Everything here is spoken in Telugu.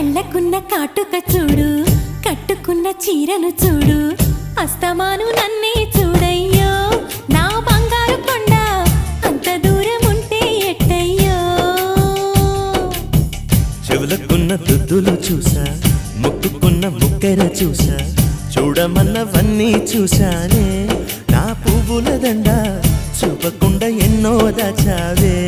కళ్ళకున్న కాటుక చూడు, కట్టుకున్న చీరను చూడు, అస్తమాను నన్నే చూడయ్యో నా బంగారు కొండ, అంత దూరం ఉంటే ఎట్టయ్యో. చెవులకున్న దుద్దులు చూసా, ముక్కుకున్న ముక్కెర చూసా, చూడమన్నవన్నీ చూశానే. నా పువ్వుల దండ చూపకుండా ఎన్నో దాచావే.